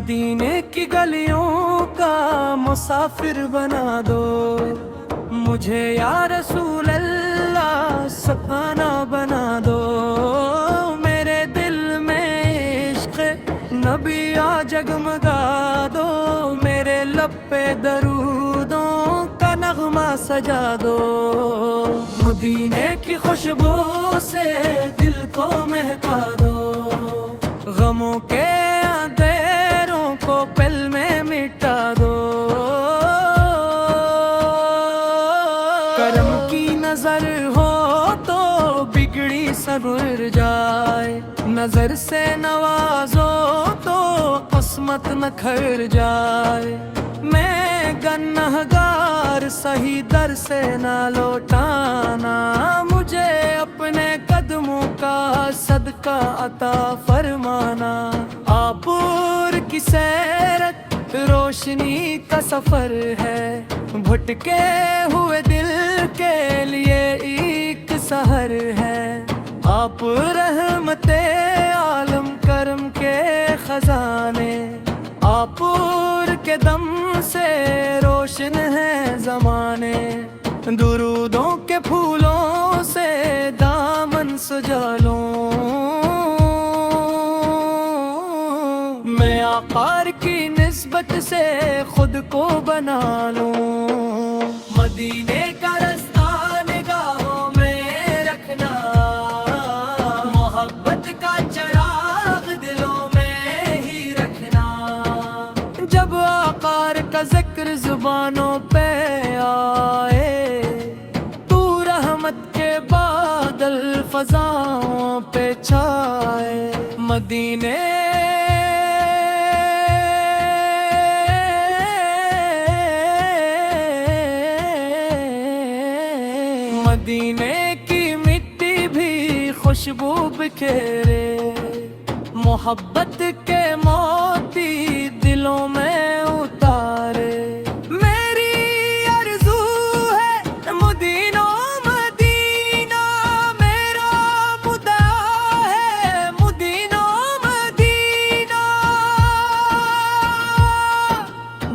مدینے کی گلیوں کا مسافر بنا دو مجھے یا رسول اللہ سکھانا بنا دو میرے دل میں عشق نبی آ جگمگا دو میرے لب پہ درودوں کا نغمہ سجا دو مدینے کی خوشبو سے دل کو مہکا دو غموں کے اندھیروں کو پل میں مٹا دو کرم کی نظر ہو تو بگڑی سنور جائے نظر سے نوازو تو قسمت نہ کھر جائے میں گنہگار صحیح در سے نہ لوٹانا مجھے اپنے قدموں کا صدقہ عطا فرمانا آپور کی سیرت روشنی کا سفر ہے بھٹکے ہوئے دل کے لیے ایک سحر ہے آپ رحمت عالم کرم کے خزانے آپور کے دم سے روشن ہے زمانے درودوں کے پھولوں سے دامن سجا لوں میں آقار کی نسبت سے خود کو بنا لوں مدینے کا رستہ نگاہوں میں رکھنا محبت کا چراغ دلوں میں ہی رکھنا جب آقار کا ذکر زبانوں پہ آئے تو رحمت کے بادل فضاؤں پہ چھائے مدینے مدینے کی مٹی بھی خوشبو بکھیرے محبت کے موتی دلوں میں اتارے میری آرزو ہے مدینہ مدینہ میرا مدعا ہے مدینہ مدینہ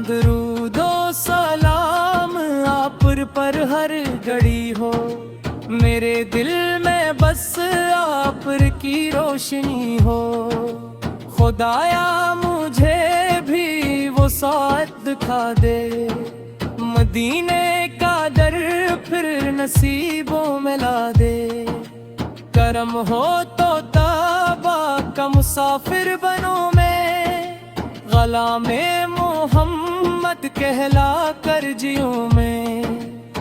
درود و سلام آپ پر ہر گھڑی ہو میرے دل میں بس آپ کی روشنی ہو خدایا مجھے بھی وہ ساتھ دکھا دے مدینے کا در پھر نصیبوں میں لا دے کرم ہو تو تابا کا مسافر بنوں میں غلام محمد کہلا کر جیوں میں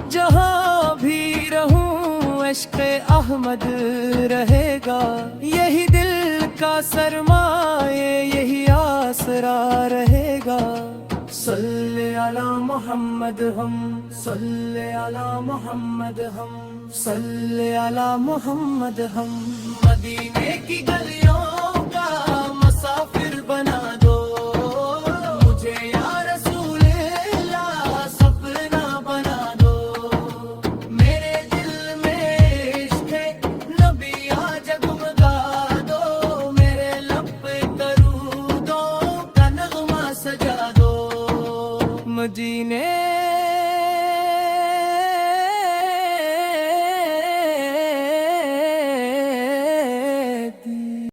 جہاں بھی رہوں عشق احمد رہے گا یہی دل کا سرمایہ یہی آسرا رہے گا صلی علی محمد ہم صلی علی محمد ہم صلی علی محمد ہم مدینے کی گلی